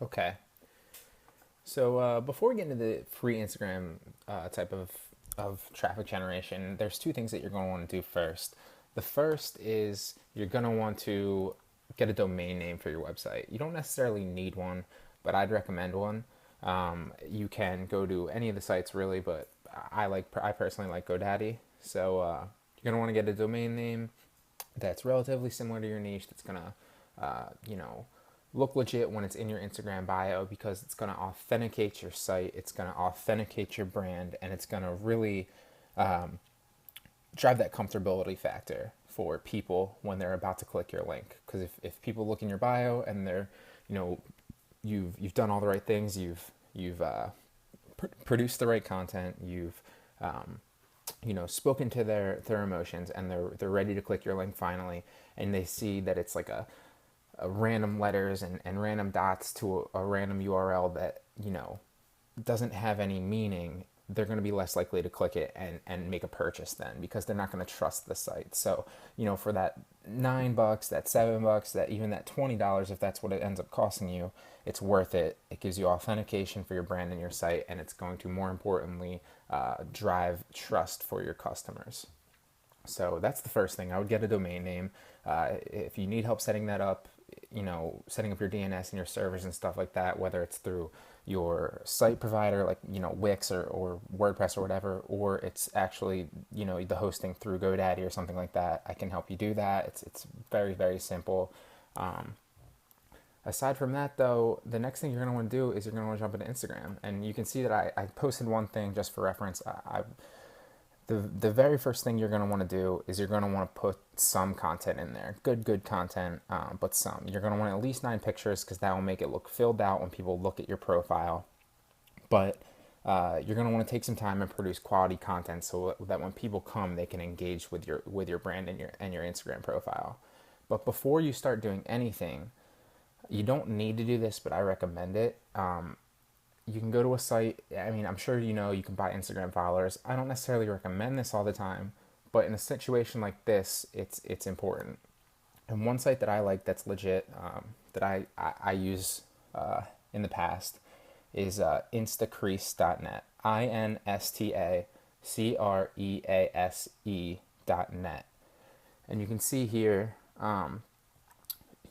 Okay. So before we get into the free Instagram type of traffic generation, there's two things that you're going to want to do first. The first is you're going to want to get a domain name for your website. You don't necessarily need one, but I'd recommend one. You can go to any of the sites really, but I personally like GoDaddy. So you're going to want to get a domain name that's relatively similar to your niche. That's going to look legit when it's in your Instagram bio because it's going to authenticate your site, it's going to authenticate your brand, and it's going to really drive that comfortability factor for people when they're about to click your link. Because if people look in your bio and they're, you know, you've done all the right things, you've produced the right content, you've spoken to their emotions, and they're ready to click your link finally, and they see that it's like a random letters and random dots to a random URL that doesn't have any meaning, they're going to be less likely to click it and make a purchase then, because they're not going to trust the site. So for that $9, that $7, that even that $20, if that's what it ends up costing you, it's worth it. It gives you authentication for your brand and your site, and it's going to, more importantly, drive trust for your customers. So that's the first thing. I would get a domain name. If you need help setting that up, setting up your DNS and your servers and stuff like that, whether it's through your site provider like Wix or WordPress or whatever, or it's actually the hosting through GoDaddy or something like that, I can help you do that. It's very, very simple. Aside from that, though, the next thing you're going to want to do is you're going to want to jump into Instagram, and you can see that I posted one thing just for reference. The very first thing you're going to want to do is you're going to want to put some content in there. Good content, but some. You're going to want at least 9 pictures because that will make it look filled out when people look at your profile. But you're going to want to take some time and produce quality content so that when people come, they can engage with your brand and your Instagram profile. But before you start doing anything, you don't need to do this, but I recommend it. You can go to a site. I mean, I'm sure you can buy Instagram followers. I don't necessarily recommend this all the time, but in a situation like this, it's important. And one site that I like that's legit, that I use in the past, is instacrease.net. INSTACREASE.net. And you can see here,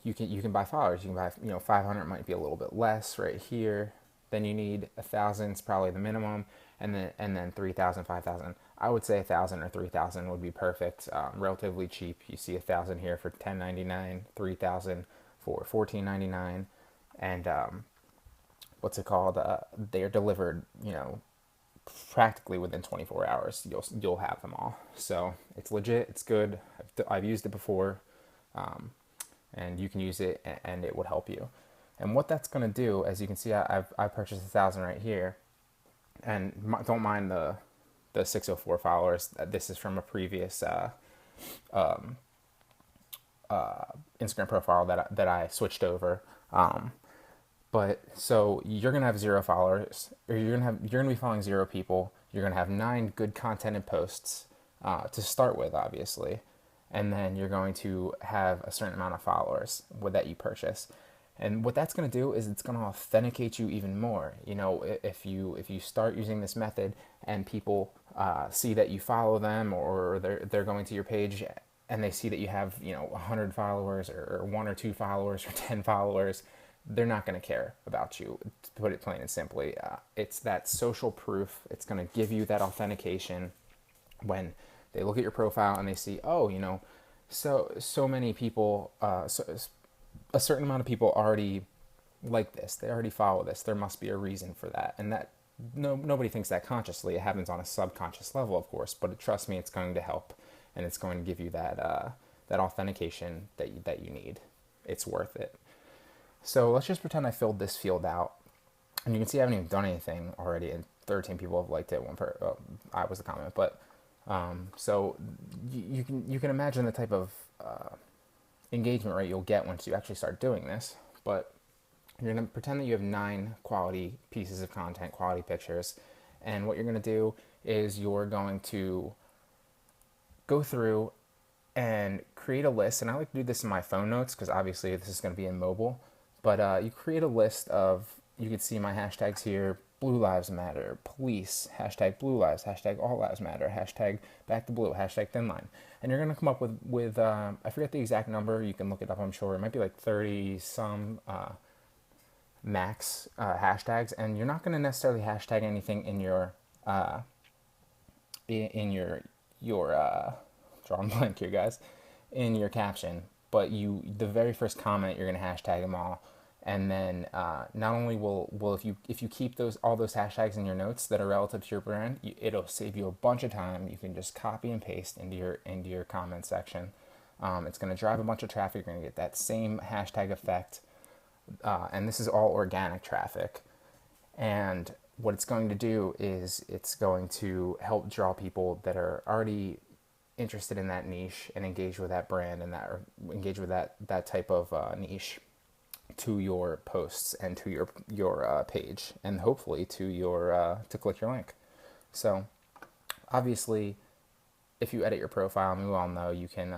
you can buy followers. You can buy 500 might be a little bit less right here. Then you need 1,000 is probably the minimum, and then 3,000, 5,000. I would say 1,000 or 3,000 would be perfect. Relatively cheap. You see 1,000 here for $10.99, 3,000 for $14.99, and what's it called? They are delivered, practically within 24 hours. You'll have them all. So it's legit. It's good. I've used it before, and you can use it, and it would help you. And what that's going to do, as you can see, I purchased 1,000 right here, and don't mind the 604 followers. This is from a previous Instagram profile that I switched over. But so you're gonna have 0 followers, or you're gonna be following 0 people. You're gonna have 9 good contented posts to start with, obviously, and then you're going to have a certain amount of followers that you purchase. And what that's going to do is it's going to authenticate you even more. If you start using this method and people see that you follow them, or they're going to your page and they see that you have 100 followers or 1 or 2 followers or 10 followers, they're not going to care about you. To put it plain and simply, it's that social proof. It's going to give you that authentication when they look at your profile and they see, so many people. A certain amount of people already like this. They already follow this. There must be a reason for that. And that nobody thinks that consciously. It happens on a subconscious level, of course, but trust me, it's going to help, and it's going to give you that authentication that you need. It's worth it. So let's just pretend I filled this field out, and you can see I haven't even done anything already, and 13 people have liked it. I was the comment, but so you can imagine the type of engagement rate you'll get once you actually start doing this. But you're going to pretend that you have 9 quality pieces of content, quality pictures, and what you're going to do is you're going to go through and create a list. And I like to do this in my phone notes because obviously this is going to be in mobile, But you create a list of, you can see my hashtags here: Blue Lives Matter, police, hashtag Blue Lives, hashtag All Lives Matter, hashtag Back to Blue, hashtag Thin Line. And you're going to come up with I forget the exact number, you can look it up, I'm sure. It might be like 30 some max hashtags. And you're not going to necessarily hashtag anything in your, in your drawing blank here, guys, in your caption, but the very first comment you're going to hashtag them all, and then not only will if you keep all those hashtags in your notes that are relative to your brand, it'll save you a bunch of time. You can just copy and paste into your comment section. It's going to drive a bunch of traffic. You're going to get that same hashtag effect, and this is all organic traffic. And what it's going to do is it's going to help draw people that are already interested in that niche and engage with that brand and that, or engage with that type of niche, to your posts and to your page, and hopefully to your to click your link. So obviously, if you edit your profile, we all know you can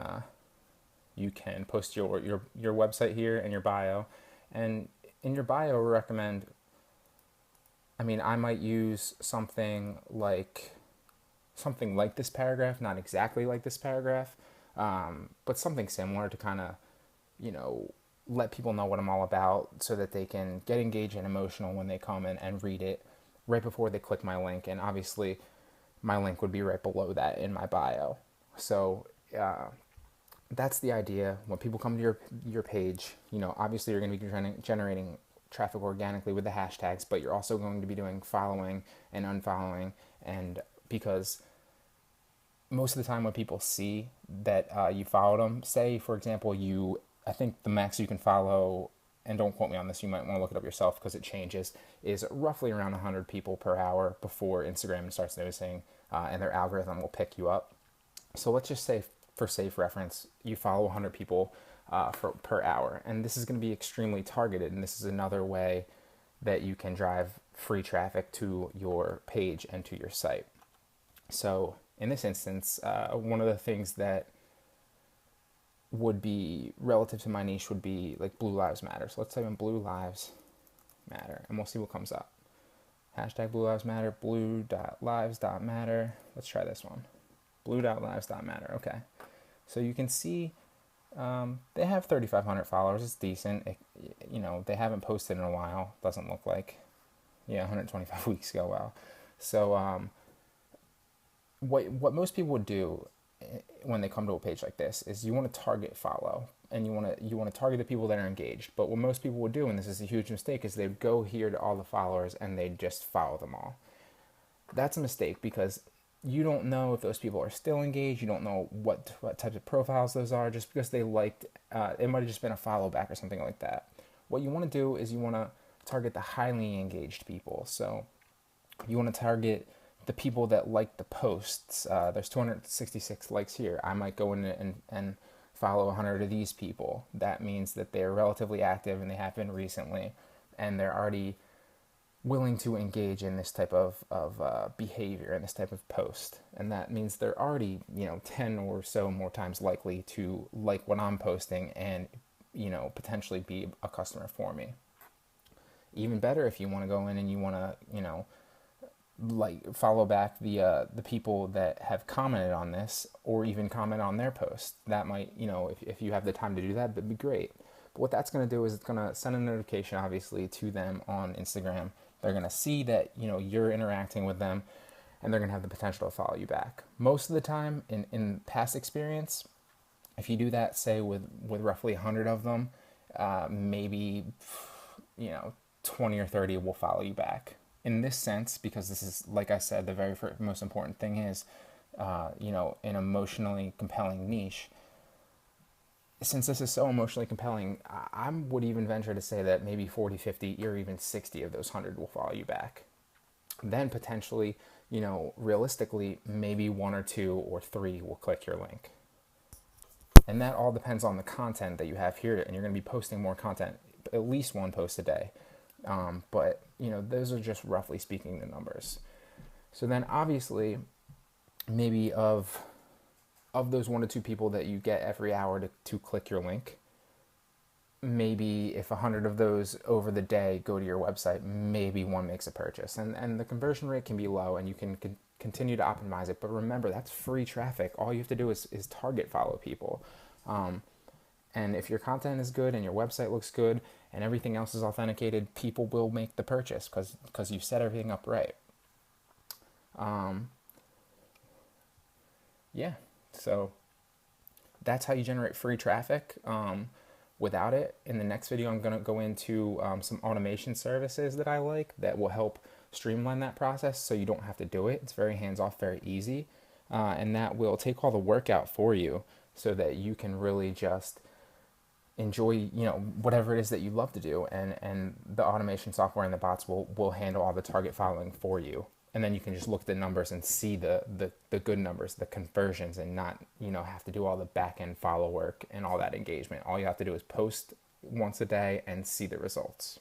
post your website here and your bio. And in your bio, we recommend, I mean, I might use something like this paragraph, not exactly like this paragraph, but something similar to kind of, let people know what I'm all about, so that they can get engaged and emotional when they come in and read it right before they click my link. And obviously, my link would be right below that in my bio. So that's the idea. When people come to your page, obviously you're going to be generating traffic organically with the hashtags, but you're also going to be doing following and unfollowing. And because most of the time when people see that you followed them, say for example, I think the max you can follow, and don't quote me on this, you might want to look it up yourself because it changes, is roughly around 100 people per hour before Instagram starts noticing, and their algorithm will pick you up. So let's just say, for safe reference, you follow 100 people per hour, and this is going to be extremely targeted, and this is another way that you can drive free traffic to your page and to your site. So in this instance, one of the things that would be relative to my niche would be like Blue Lives Matter. So let's type in Blue Lives Matter, and we'll see what comes up. Hashtag Blue Lives Matter, blue.lives.matter. Let's try this one. Blue.lives.matter. Okay. So you can see they have 3,500 followers. It's decent. They haven't posted in a while. Doesn't look like. 125 weeks ago. Wow. So what most people would do when they come to a page like this is you want to target follow, and you want to target the people that are engaged. But what most people would do, and this is a huge mistake, is they'd go here to all the followers and they'd just follow them all. That's a mistake, because you don't know if those people are still engaged. You don't know what types of profiles those are. Just because they liked, it might have just been a follow back or something like that. What you want to do is you want to target the highly engaged people. So you want to target the people that like the posts. There's 266 likes here. I might go in and follow 100 of these people. That means that they're relatively active, and they have been recently, and they're already willing to engage in this type of behavior and this type of post. And that means they're already 10 or so more times likely to like what I'm posting and potentially be a customer for me. Even better, if you want to go in and you want to follow back the people that have commented on this, or even comment on their post. That might, if you have the time to do that, that'd be great. But what that's going to do is it's going to send a notification, obviously, to them on Instagram. They're going to see that you're interacting with them, and they're going to have the potential to follow you back. Most of the time, in past experience, if you do that, say with roughly 100 of them, maybe 20 or 30 will follow you back. In this sense, because this is, like I said, the very most important thing is, an emotionally compelling niche. Since this is so emotionally compelling, I would even venture to say that maybe 40, 50, or even 60 of those 100 will follow you back. Then potentially, realistically, maybe 1 or 2 or 3 will click your link. And that all depends on the content that you have here, and you're going to be posting more content, at least 1 post a day. But those are just roughly speaking the numbers. So then obviously, maybe of those 1 to 2 people that you get every hour to click your link, maybe if 100 of those over the day go to your website, maybe one makes a purchase. And the conversion rate can be low and you can continue to optimize it. But remember, that's free traffic. All you have to do is target follow people. Um, and if your content is good and your website looks good and everything else is authenticated, people will make the purchase because you set everything up right. Um, yeah, so that's how you generate free traffic. Without it, in the next video, I'm going to go into some automation services that I like that will help streamline that process so you don't have to do it. It's very hands off, very easy. And that will take all the work out for you so that you can really just enjoy, whatever it is that you love to do, and the automation software and the bots will handle all the target following for you, and then you can just look at the numbers and see the good numbers, the conversions, and not have to do all the back end follow work and all that engagement. All you have to do is post once a day and see the results.